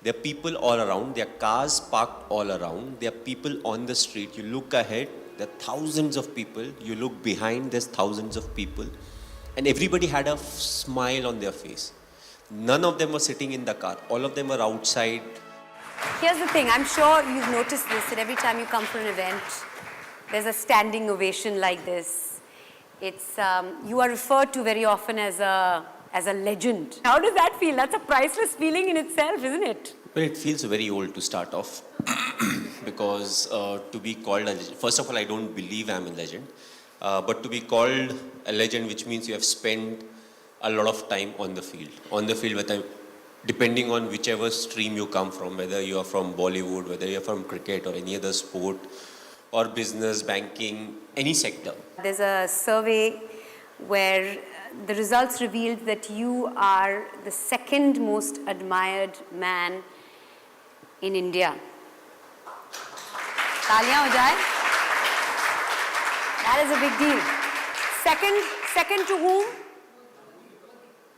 There are people all around. There are cars parked all around. There are people on the street. You look ahead, there are thousands of people. You look behind, there's thousands of people. And everybody had a smile on their face. None of them were sitting in the car. All of them were outside. Here's the thing, I'm sure you've noticed this, that every time you come for an event, there's a standing ovation like this. It's, you are referred to very often as a legend. How does that feel? That's a priceless feeling in itself, isn't it? Well, it feels very old to start off because to be called a legend, first of all, I don't believe I'm a legend, but to be called a legend, which means you have spent a lot of time on the field. On the field, depending on whichever stream you come from, whether you are from Bollywood, whether you're from cricket or any other sport, or business, banking, any sector. There's a survey where the results revealed that you are the second most admired man in India. Taaliyan ho jaye. That is a big deal. Second to whom?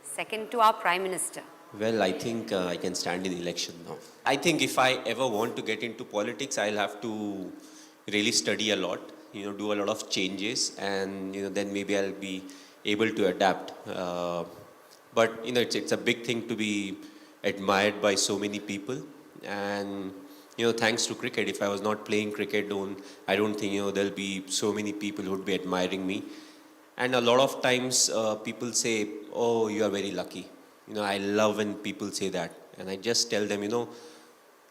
Second to our Prime Minister. Well, I think I can stand in election now. I think if I ever want to get into politics, I'll have to really study a lot, do a lot of changes, and then maybe I'll be able to adapt. But it's a big thing to be admired by so many people, and thanks to cricket. If I was not playing cricket, I don't think there'll be so many people who would be admiring me. And a lot of times people say, "Oh, you are very lucky." I love when people say that, and I just tell them,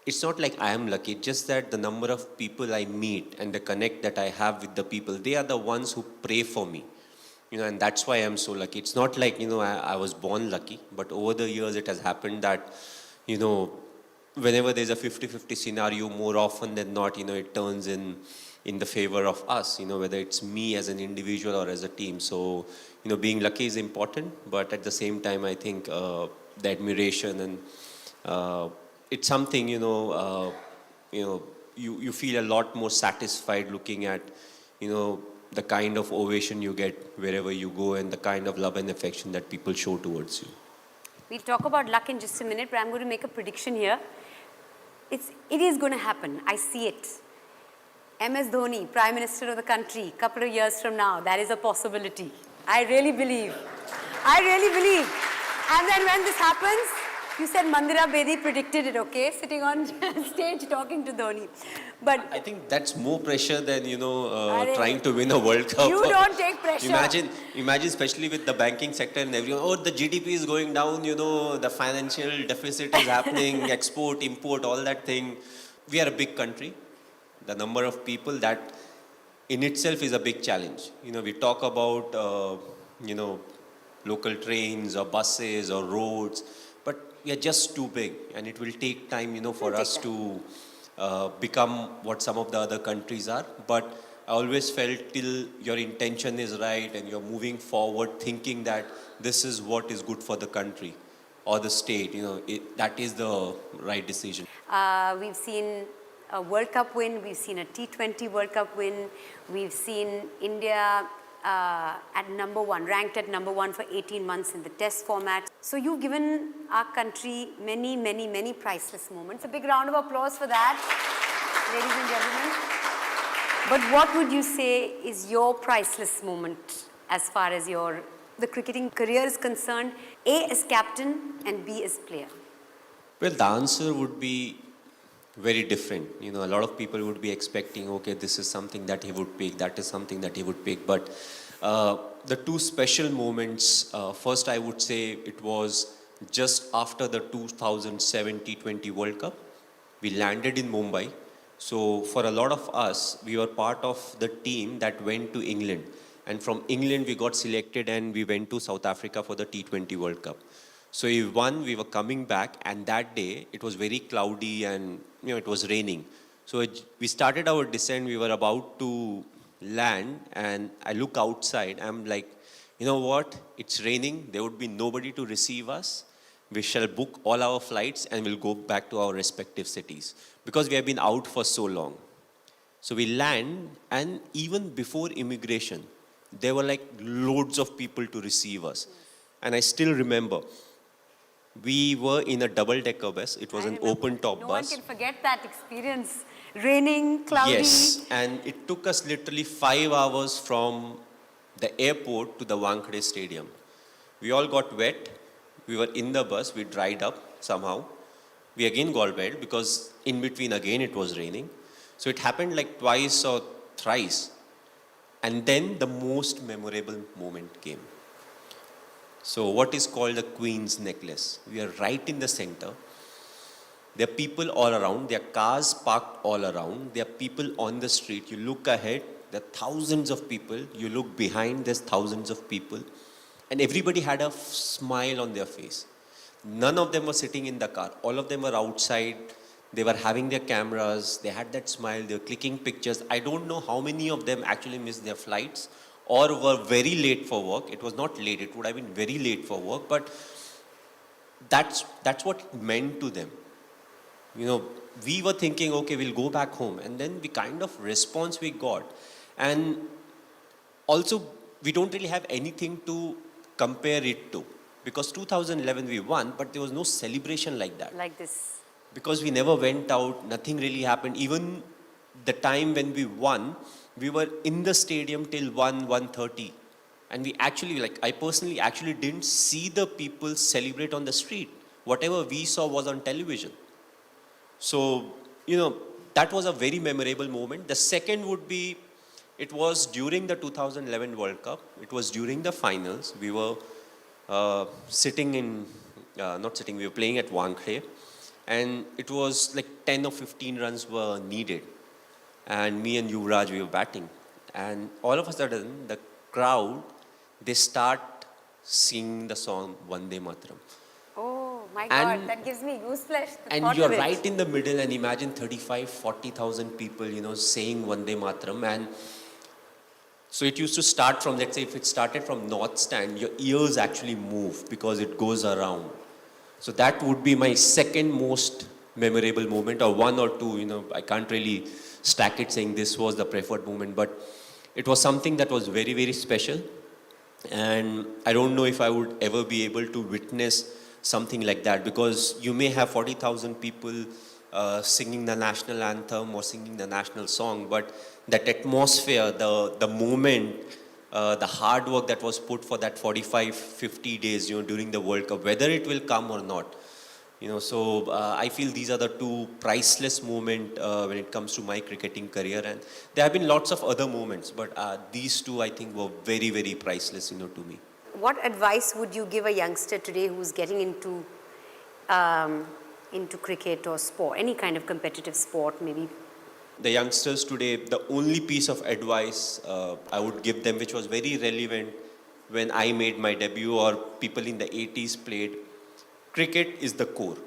it's not like I am lucky. It's just that the number of people I meet and the connect that I have with the people, they are the ones who pray for me. And that's why I'm so lucky. It's not like, I was born lucky, but over the years it has happened that, whenever there's a 50-50 scenario, more often than not, it turns in the favor of us, whether it's me as an individual or as a team. So, being lucky is important, but at the same time, I think the admiration and it's something, you feel a lot more satisfied looking at, the kind of ovation you get wherever you go and the kind of love and affection that people show towards you. We'll talk about luck in just a minute, but I'm going to make a prediction here. It is going to happen. I see it. MS Dhoni, Prime Minister of the country, couple of years from now, that is a possibility. I really believe. And then when this happens, you said Mandira Bedi predicted it, okay? Sitting on stage talking to Dhoni. But I think that's more pressure than, trying to win a World Cup. You don't take pressure. Imagine especially with the banking sector and everyone, the GDP is going down, the financial deficit is happening, export, import, all that thing. We are a big country. The number of people, that in itself is a big challenge. We talk about, local trains or buses or roads, but we are just too big, and it will take time, for us to become what some of the other countries are. But I always felt till your intention is right and you're moving forward thinking that this is what is good for the country or the state, that is the right decision. We've seen a World Cup win, we've seen a T20 World Cup win, we've seen India at number one, ranked at number one for 18 months in the test format. So you've given our country many, many, many priceless moments. A big round of applause for that, ladies and gentlemen. But what would you say is your priceless moment as far as the cricketing career is concerned, A as captain and B as player? Well, the answer would be very different. A lot of people would be expecting, okay, this is something that he would pick, that is something that he would pick. But the two special moments, first I would say it was just after the 2007 T20 World Cup. We landed in Mumbai. So for a lot of us, we were part of the team that went to England. And from England, we got selected and we went to South Africa for the T20 World Cup. So we won, we were coming back, and that day it was very cloudy and it was raining. So we started our descent, we were about to land, and I look outside, I'm like, you know what, it's raining, there would be nobody to receive us. We shall book all our flights and we'll go back to our respective cities because we have been out for so long. So we land, and even before immigration, there were like loads of people to receive us. And I still remember, We were in a double-decker bus. It was I an remember. open-top No bus. one can forget that experience. Raining, cloudy. Yes, and it took us literally 5 hours from the airport to the Wankhede Stadium. We all got wet. We were in the bus. We dried up somehow. We again got wet because in between again it was raining. So it happened like twice or thrice. And then the most memorable moment came. So what is called the Queen's Necklace. We are right in the center. There are people all around. There are cars parked all around. There are people on the street. You look ahead, there are thousands of people. You look behind, there's thousands of people. And everybody had a smile on their face. None of them were sitting in the car. All of them were outside. They were having their cameras. They had that smile. They were clicking pictures. I don't know how many of them actually missed their flights or were very late for work. It was not late. It would have been very late for work. But that's what it meant to them. You know, we were thinking, okay, we'll go back home. And then the kind of response we got. And also, we don't really have anything to compare it to. Because 2011 we won, but there was no celebration like that. Like this. Because we never went out, nothing really happened. Even the time when we won, we were in the stadium till 1:30. And we actually, I personally actually didn't see the people celebrate on the street. Whatever we saw was on television. So, that was a very memorable moment. The second would be, it was during the 2011 World Cup. It was during the finals. We were we were playing at Wankhede. And it was like 10 or 15 runs were needed. And me and Yuvraj, we were batting. And all of a sudden, the crowd, they start singing the song Vande Mataram. Oh my God, that gives me goosebumps. And you're right in the middle, and imagine 40,000 people, saying Vande Mataram. And so it used to start from, let's say, if it started from North Stand, your ears actually move because it goes around. So that would be my second most memorable moment, or one or two, I can't really stack it saying this was the preferred moment, but it was something that was very, very special. And I don't know if I would ever be able to witness something like that, because you may have 40,000 people singing the national anthem or singing the national song, but that atmosphere, the moment, the hard work that was put for that 45, 50 days, during the World Cup, whether it will come or not. So I feel these are the two priceless moments when it comes to my cricketing career. And there have been lots of other moments, but these two I think were very, very priceless, to me. What advice would you give a youngster today who's getting into cricket or sport, any kind of competitive sport maybe? The youngsters today, the only piece of advice I would give them, which was very relevant when I made my debut or people in the 80s played, cricket is the core.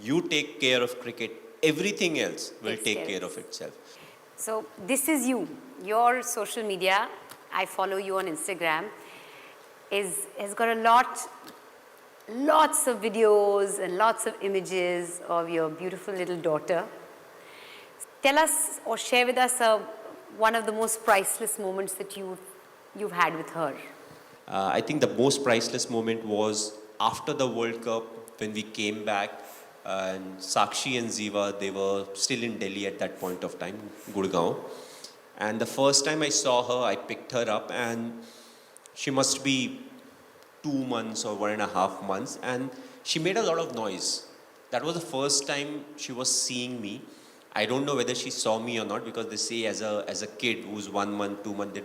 You take care of cricket, everything else will take care of itself. So this is you. Your social media, I follow you on Instagram, has got lots of videos and lots of images of your beautiful little daughter. Tell us or share with us one of the most priceless moments that you've had with her. I think the most priceless moment was after the World Cup, when we came back, and Sakshi and Ziva, they were still in Delhi at that point of time, Gurgaon. And the first time I saw her, I picked her up, and she must be 2 months or 1.5 months, and she made a lot of noise. That was the first time she was seeing me. I don't know whether she saw me or not, because they say as a kid who's 1 month, 2 months,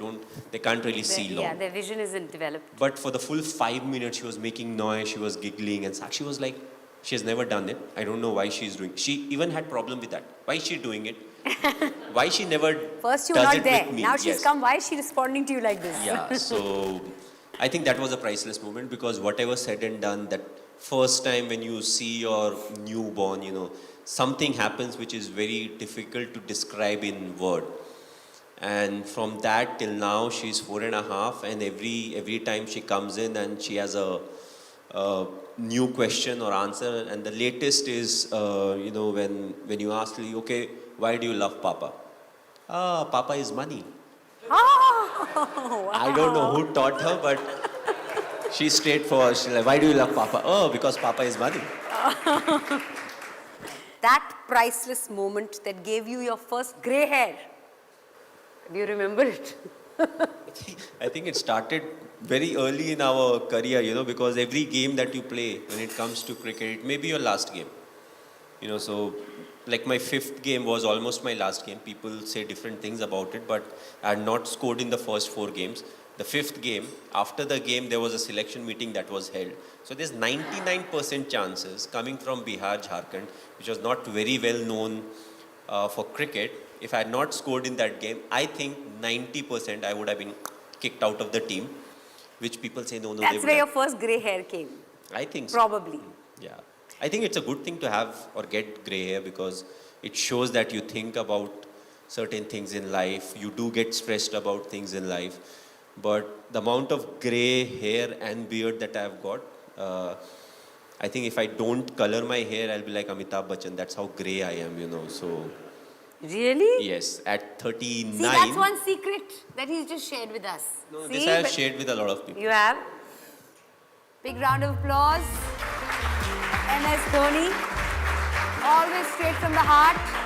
they can't really see long. Yeah, their vision isn't developed. But for the full 5 minutes, she was making noise, she was giggling, and Sakshi was like, she has never done it. I don't know why she's doing it. She even had problem with that. Why is she doing it? Why she never First you were does not it there. with me? Now she's Yes. come. Why is she responding to you like this? Yeah, so I think that was a priceless moment, because whatever said and done, that first time when you see your newborn, something happens which is very difficult to describe in word. And from that till now, she's 4.5, and every time she comes in and she has a new question or answer. And the latest is, when you ask her, okay, why do you love Papa? Papa is money. Oh, wow. I don't know who taught her, but She's straightforward. She's like, why do you love Papa? Oh, because Papa is money. That priceless moment that gave you your first grey hair. Do you remember it? I think it started very early in our career, because every game that you play when it comes to cricket, it may be your last game. So like my fifth game was almost my last game. People say different things about it, but I had not scored in the first 4 games. The fifth game, after the game, there was a selection meeting that was held. So there's 99% chances coming from Bihar, Jharkhand, which was not very well known for cricket. If I had not scored in that game, I think 90% I would have been kicked out of the team, which people say no. That's where your first grey hair came. I think so. Probably. Yeah. I think it's a good thing to have or get grey hair because it shows that you think about certain things in life. You do get stressed about things in life. But the amount of grey hair and beard that I've got, I think if I don't color my hair, I'll be like Amitabh Bachchan. That's how grey I am, so... Really? Yes, at 39... See, that's one secret that he's just shared with us. No, See, this I have shared with a lot of people. You have? Big round of applause. MS Dhoni. Always straight from the heart.